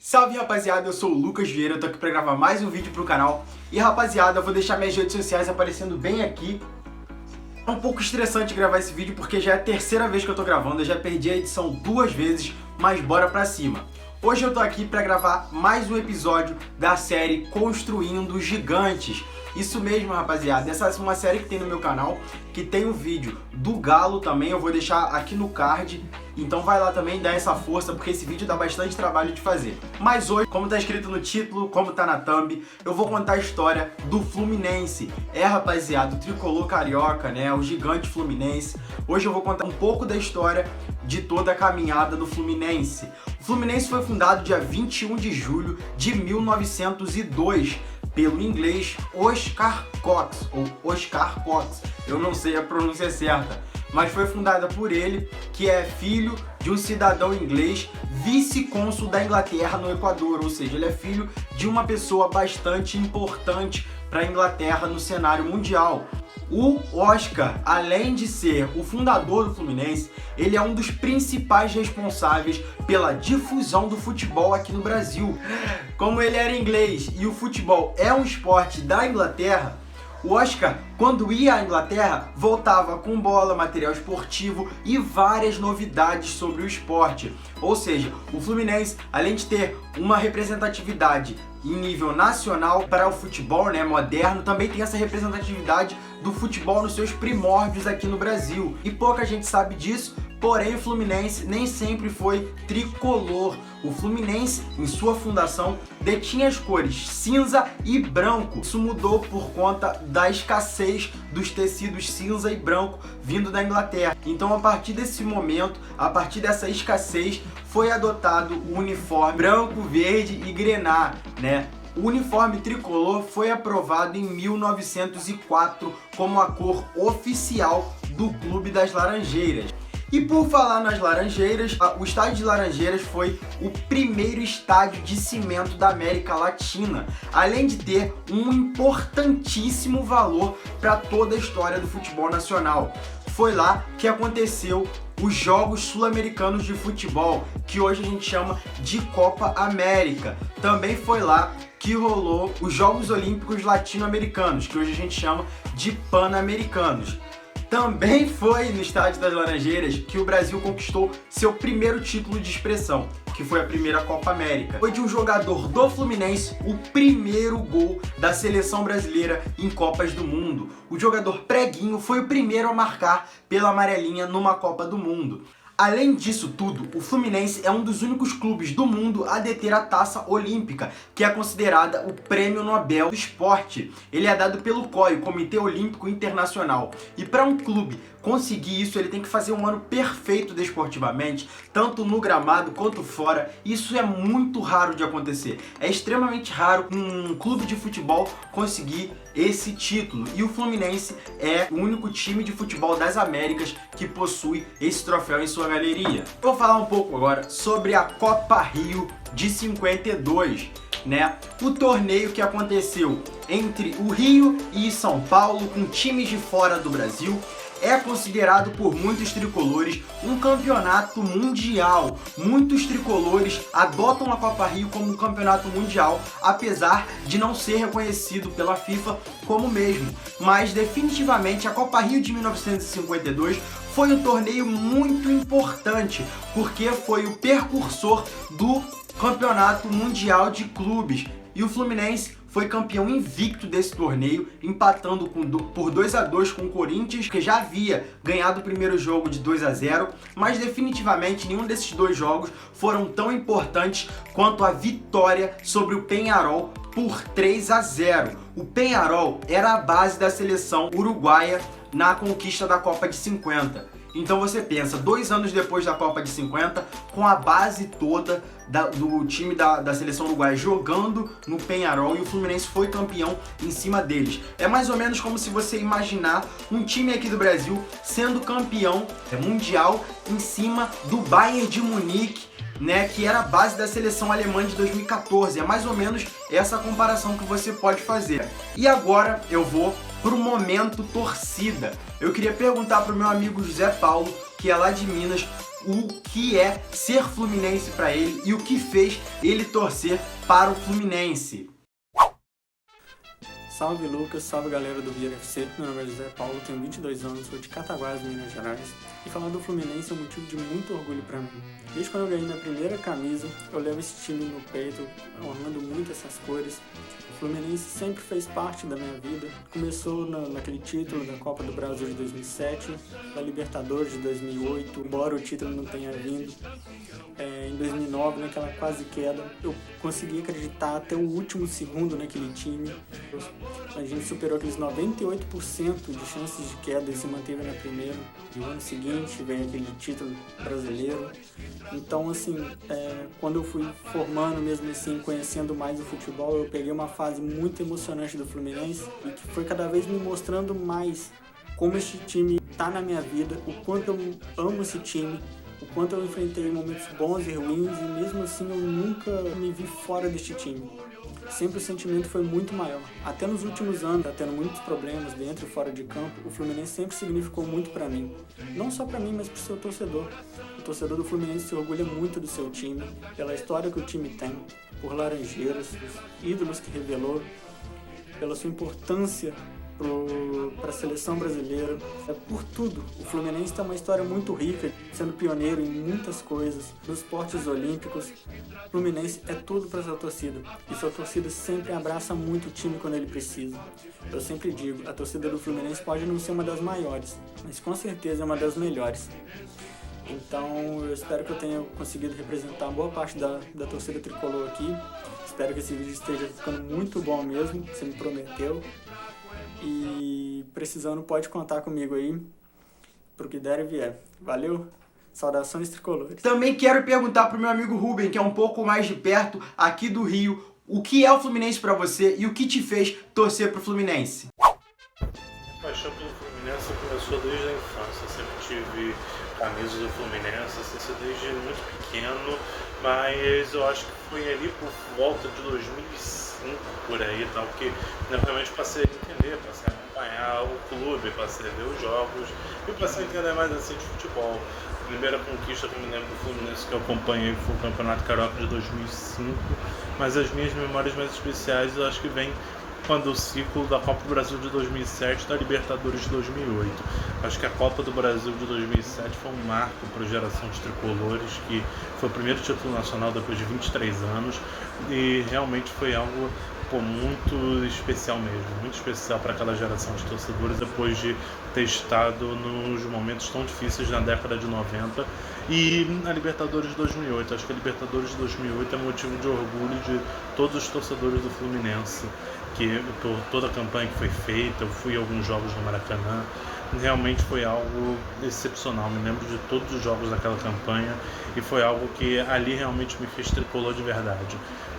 Salve rapaziada, eu sou o Lucas Vieira, eu tô aqui pra gravar mais um vídeo pro canal. E rapaziada, eu vou deixar minhas redes sociais aparecendo bem aqui. É um pouco estressante gravar esse vídeo porque já é a terceira vez que eu tô gravando, eu já perdi a edição 2 vezes, mas bora pra cima. Hoje eu tô aqui pra gravar mais um episódio da série Construindo Gigantes. Isso mesmo, rapaziada, essa é uma série que tem no meu canal, que tem um vídeo do Galo também, eu vou deixar aqui no card. Então vai lá também, dá essa força, porque esse vídeo dá bastante trabalho de fazer. Mas hoje, como tá escrito no título, como tá na thumb, eu vou contar a história do Fluminense. Rapaziada, o tricolor carioca, né, o gigante Fluminense. Hoje eu vou contar um pouco da história de toda a caminhada do Fluminense. O Fluminense foi fundado dia 21 de julho de 1902, pelo inglês Oscar Cox, ou Oscar Cox, eu não sei a pronúncia certa, mas foi fundada por ele, que é filho de um cidadão inglês, vice-cônsul da Inglaterra no Equador, ou seja, ele é filho de uma pessoa bastante importante para a Inglaterra no cenário mundial. O Oscar, além de ser o fundador do Fluminense, ele é um dos principais responsáveis pela difusão do futebol aqui no Brasil. Como ele era inglês e o futebol é um esporte da Inglaterra, o Oscar, quando ia à Inglaterra, voltava com bola, material esportivo e várias novidades sobre o esporte. Ou seja, o Fluminense, além de ter uma representatividade em nível nacional para o futebol, né, moderno, também tem essa representatividade do futebol nos seus primórdios aqui no Brasil. E pouca gente sabe disso, porém o Fluminense nem sempre foi tricolor. O Fluminense, em sua fundação, detinha as cores cinza e branco. Isso mudou por conta da escassez dos tecidos cinza e branco vindo da Inglaterra. Então, a partir desse momento, a partir dessa escassez, foi adotado o uniforme branco, verde e grená, né? O uniforme tricolor foi aprovado em 1904 como a cor oficial do Clube das Laranjeiras. E por falar nas Laranjeiras, o estádio de Laranjeiras foi o primeiro estádio de cimento da América Latina, além de ter um importantíssimo valor para toda a história do futebol nacional. Foi lá que aconteceu os Jogos Sul-Americanos de Futebol, que hoje a gente chama de Copa América. Também foi lá que rolou os Jogos Olímpicos Latino-Americanos, que hoje a gente chama de Pan-Americanos. Também foi no Estádio das Laranjeiras que o Brasil conquistou seu primeiro título de expressão, que foi a primeira Copa América. Foi de um jogador do Fluminense o primeiro gol da seleção brasileira em Copas do Mundo. O jogador Preguinho foi o primeiro a marcar pela amarelinha numa Copa do Mundo. Além disso tudo, o Fluminense é um dos únicos clubes do mundo a deter a taça olímpica, que é considerada o Prêmio Nobel do Esporte. Ele é dado pelo COI, o Comitê Olímpico Internacional. E para um clube conseguir isso, ele tem que fazer um ano perfeito desportivamente, tanto no gramado quanto fora. Isso é muito raro de acontecer. É extremamente raro um clube de futebol conseguir esse título. E o Fluminense é o único time de futebol das Américas que possui esse troféu em sua galeria. Vou falar um pouco agora sobre a Copa Rio de 52. Né? O torneio que aconteceu entre o Rio e São Paulo, com times de fora do Brasil, é considerado por muitos tricolores um campeonato mundial. Muitos tricolores adotam a Copa Rio como um campeonato mundial, apesar de não ser reconhecido pela FIFA como mesmo. Mas definitivamente a Copa Rio de 1952 foi um torneio muito importante, porque foi o precursor do Campeonato Mundial de Clubes. E o Fluminense foi campeão invicto desse torneio, empatando por 2-2 com o Corinthians, que já havia ganhado o primeiro jogo de 2-0, mas definitivamente nenhum desses dois jogos foram tão importantes quanto a vitória sobre o Peñarol por 3-0. O Peñarol era a base da seleção uruguaia na conquista da Copa de 50. Então você pensa, 2 anos depois da Copa de 50, com a base toda do time da seleção uruguaia jogando no Peñarol, e o Fluminense foi campeão em cima deles. É mais ou menos como se você imaginar um time aqui do Brasil sendo campeão mundial em cima do Bayern de Munique, né, que era a base da seleção alemã de 2014. É mais ou menos essa comparação que você pode fazer. E agora eu vou pro momento torcida. Eu queria perguntar pro meu amigo José Paulo, que que é lá de Minas, o que é ser fluminense para ele e o que fez ele torcer para o Fluminense. Salve Lucas, salve galera do ViaFC, meu nome é José Paulo, tenho 22 anos, sou de Cataguás, Minas Gerais, e falar do Fluminense é um motivo de muito orgulho para mim. Desde quando eu ganhei minha primeira camisa, eu levo esse time no peito, ornando muito essas cores. O Fluminense sempre fez parte da minha vida, começou naquele título da Copa do Brasil de 2007, da Libertadores de 2008, embora o título não tenha vindo. Em 2009, naquela quase queda, eu consegui acreditar até o último segundo naquele time. A gente superou aqueles 98% de chances de queda e se manteve na primeira. E no ano seguinte veio aquele título brasileiro. Então, assim, quando eu fui formando mesmo assim, conhecendo mais o futebol, eu peguei uma fase muito emocionante do Fluminense e que foi cada vez me mostrando mais como este time está na minha vida, o quanto eu amo esse time, o quanto eu enfrentei momentos bons e ruins e mesmo assim eu nunca me vi fora deste time. Sempre o sentimento foi muito maior. Até nos últimos anos, tá tendo muitos problemas dentro e fora de campo, o Fluminense sempre significou muito para mim. Não só para mim, mas para o seu torcedor. O torcedor do Fluminense se orgulha muito do seu time, pela história que o time tem, por Laranjeiras, os ídolos que revelou, pela sua importância para a seleção brasileira, por tudo. O Fluminense tem uma história muito rica, sendo pioneiro em muitas coisas, nos esportes olímpicos. O Fluminense é tudo para sua torcida, e sua torcida sempre abraça muito o time quando ele precisa. Eu sempre digo, a torcida do Fluminense pode não ser uma das maiores, mas com certeza é uma das melhores. Então eu espero que eu tenha conseguido representar boa parte da torcida tricolor aqui. Espero que esse vídeo esteja ficando muito bom mesmo, você me prometeu. E precisando pode contar comigo aí pro que der e vier. Valeu, saudações tricolores. Também quero perguntar pro meu amigo Ruben, que é um pouco mais de perto aqui do Rio, o que é o Fluminense pra você e o que te fez torcer pro Fluminense? A paixão pelo Fluminense começou desde a infância. Eu sempre tive camisas do Fluminense, assim, desde muito pequeno, mas eu acho que foi ali por volta de 2005, por aí, tal, que eu realmente passei a entender, passei a acompanhar o clube, passei a ver os jogos e passei a entender mais assim de futebol. A primeira conquista que eu me lembro do Fluminense que eu acompanhei foi o Campeonato Carioca de 2005, mas as minhas memórias mais especiais eu acho que vem quando o ciclo da Copa do Brasil de 2007 e da Libertadores de 2008. Acho que a Copa do Brasil de 2007 foi um marco para a geração de tricolores, que foi o primeiro título nacional depois de 23 anos e realmente foi algo muito especial mesmo, muito especial para aquela geração de torcedores depois de ter estado nos momentos tão difíceis na década de 90 e na Libertadores de 2008. Acho que a Libertadores de 2008 é motivo de orgulho de todos os torcedores do Fluminense, que por toda a campanha que foi feita, eu fui a alguns jogos no Maracanã, realmente foi algo excepcional, me lembro de todos os jogos daquela campanha e foi algo que ali realmente me fez tricolor de verdade.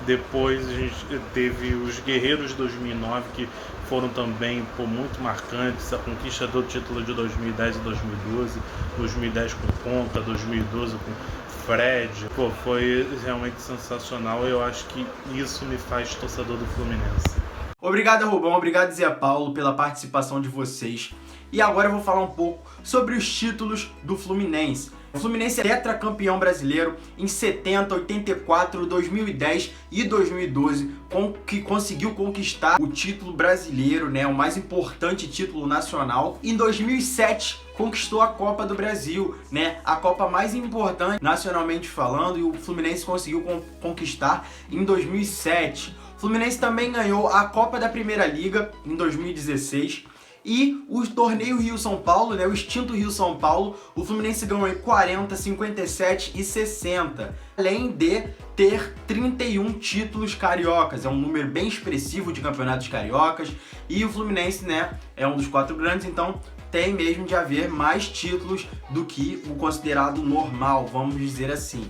Depois a gente teve os Guerreiros de 2009, que foram também muito marcantes, a conquista do título de 2010 e 2012, 2010 com Ponta, 2012 com Fred, foi realmente sensacional e eu acho que isso me faz torcedor do Fluminense. Obrigado, Rubão, obrigado, Zé Paulo, pela participação de vocês. E agora eu vou falar um pouco sobre os títulos do Fluminense. O Fluminense é tetracampeão brasileiro em 70, 84, 2010 e 2012, que conseguiu conquistar o título brasileiro, né, o mais importante título nacional. Em 2007 conquistou a Copa do Brasil, né, a Copa mais importante nacionalmente falando, e o Fluminense conseguiu conquistar em 2007. O Fluminense também ganhou a Copa da Primeira Liga em 2016. E o torneio Rio-São Paulo, né, o extinto Rio-São Paulo, o Fluminense ganhou em 40, 57 e 60. Além de ter 31 títulos cariocas, é um número bem expressivo de campeonatos cariocas. E o Fluminense, né, é um dos 4 grandes, então tem mesmo de haver mais títulos do que o considerado normal, vamos dizer assim.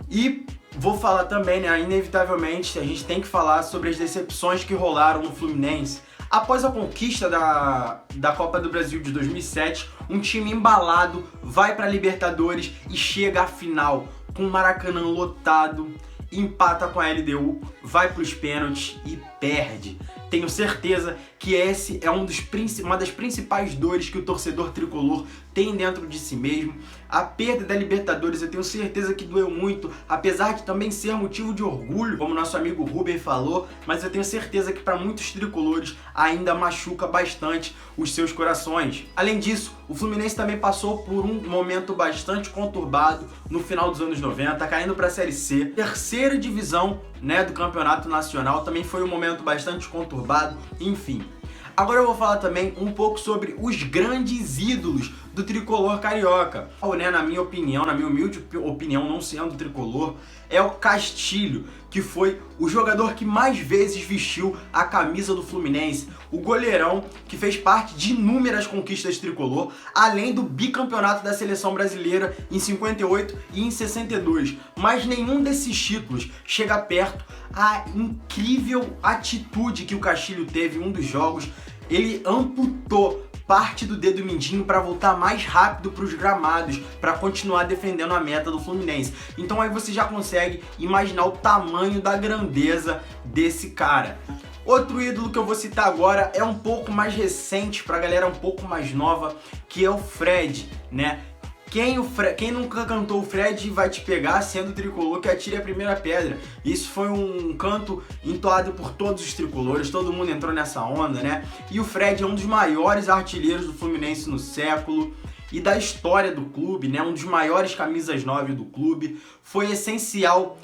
E vou falar também, né, inevitavelmente, a gente tem que falar sobre as decepções que rolaram no Fluminense. Após a conquista da Copa do Brasil de 2007, um time embalado vai para a Libertadores e chega à final com o Maracanã lotado, empata com a LDU, vai para os pênaltis e perde. Tenho certeza que esse é uma das principais dores que o torcedor tricolor tem dentro de si mesmo. A perda da Libertadores eu tenho certeza que doeu muito, apesar de também ser motivo de orgulho, como nosso amigo Ruber falou, mas eu tenho certeza que para muitos tricolores ainda machuca bastante os seus corações. Além disso, o Fluminense também passou por um momento bastante conturbado no final dos anos 90, caindo para a Série C. Terceira divisão, né, do Campeonato Nacional também foi um momento bastante conturbado, enfim. Agora eu vou falar também um pouco sobre os grandes ídolos do tricolor carioca. Na minha opinião, na minha humilde opinião, não sendo tricolor, é o Castilho, que foi o jogador que mais vezes vestiu a camisa do Fluminense, o goleirão que fez parte de inúmeras conquistas tricolor, além do bicampeonato da seleção brasileira em 58 e em 62. Mas nenhum desses títulos chega perto à incrível atitude que o Castilho teve em um dos jogos. Ele amputou parte do dedo mindinho para voltar mais rápido para os gramados, para continuar defendendo a meta do Fluminense. Então aí você já consegue imaginar o tamanho da grandeza desse cara. Outro ídolo que eu vou citar agora é um pouco mais recente, para a galera um pouco mais nova, que é o Fred, né? Quem nunca cantou o Fred vai te pegar, sendo tricolor, que atire a primeira pedra. Isso foi um canto entoado por todos os tricolores, todo mundo entrou nessa onda, né? E o Fred é um dos maiores artilheiros do Fluminense no século e da história do clube, né? Um dos maiores camisas 9 do clube. Foi essencial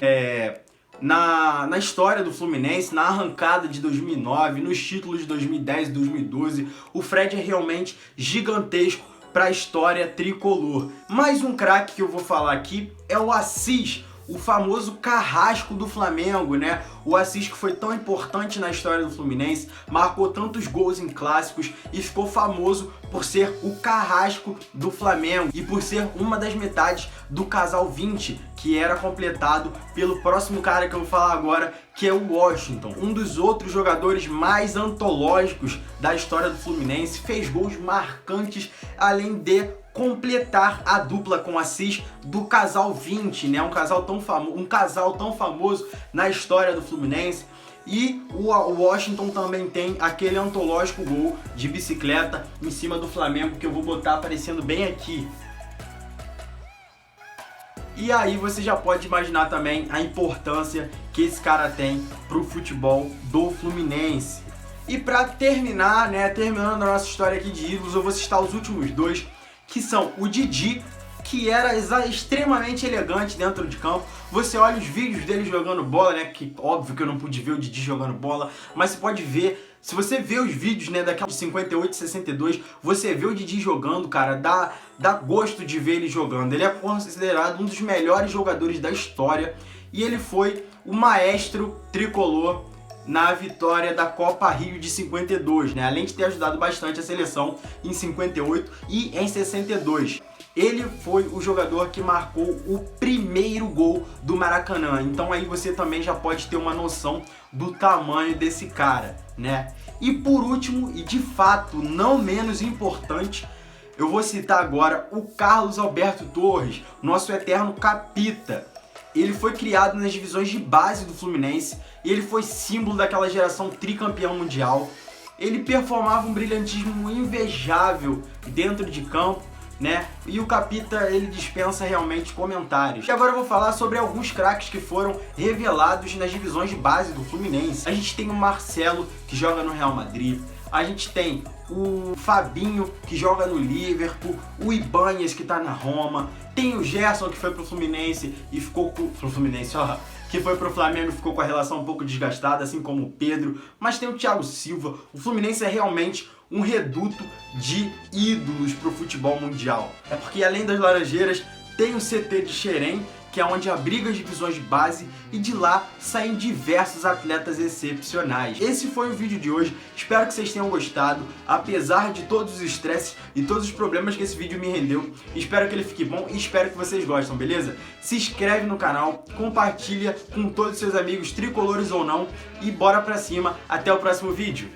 na história do Fluminense, na arrancada de 2009, nos títulos de 2010 e 2012. O Fred é realmente gigantesco para a história tricolor. Mais um craque que eu vou falar aqui é o Assis, o famoso carrasco do Flamengo, né? O Assis, que foi tão importante na história do Fluminense, marcou tantos gols em clássicos e ficou famoso por ser o carrasco do Flamengo e por ser uma das metades do casal 20, que era completado pelo próximo cara que eu vou falar agora, que é o Washington, um dos outros jogadores mais antológicos da história do Fluminense, fez gols marcantes, além de completar a dupla com Assis do casal 20, né? Um casal tão famoso na história do Fluminense. E o Washington também tem aquele antológico gol de bicicleta em cima do Flamengo, que eu vou botar aparecendo bem aqui. E aí você já pode imaginar também a importância que esse cara tem pro futebol do Fluminense. E para terminar, né, terminando a nossa história aqui de ídolos, eu vou citar os últimos dois, que são o Didi, que era extremamente elegante dentro de campo. Você olha os vídeos dele jogando bola, né, que óbvio que eu não pude ver o Didi jogando bola, mas você pode ver, se você vê os vídeos, né, daquela de 58 e 62, você vê o Didi jogando, cara, dá gosto de ver ele jogando. Ele é considerado um dos melhores jogadores da história e ele foi o maestro tricolor na vitória da Copa Rio de 52, né? Além de ter ajudado bastante a seleção em 58 e em 62. Ele foi o jogador que marcou o primeiro gol do Maracanã. Então aí você também já pode ter uma noção do tamanho desse cara, né? E por último, e de fato não menos importante, eu vou citar agora o Carlos Alberto Torres, nosso eterno capita. Ele foi criado nas divisões de base do Fluminense e ele foi símbolo daquela geração tricampeão mundial. Ele performava um brilhantismo invejável dentro de campo, né? E o Capita, ele dispensa realmente comentários. E agora eu vou falar sobre alguns craques que foram revelados nas divisões de base do Fluminense. A gente tem o Marcelo, que joga no Real Madrid. A gente tem o Fabinho, que joga no Liverpool, o Ibanez, que tá na Roma, tem o Gerson, que foi pro Fluminense e ficou pro Fluminense, ó, que foi pro Flamengo e ficou com a relação um pouco desgastada, assim como o Pedro, mas tem o Thiago Silva. O Fluminense é realmente um reduto de ídolos pro futebol mundial. É porque além das Laranjeiras, tem o CT de Xerém, que é onde abriga as divisões de base, e de lá saem diversos atletas excepcionais. Esse foi o vídeo de hoje, espero que vocês tenham gostado, apesar de todos os estresses e todos os problemas que esse vídeo me rendeu. Espero que ele fique bom e espero que vocês gostem, beleza? Se inscreve no canal, compartilha com todos os seus amigos, tricolores ou não, e bora pra cima, até o próximo vídeo!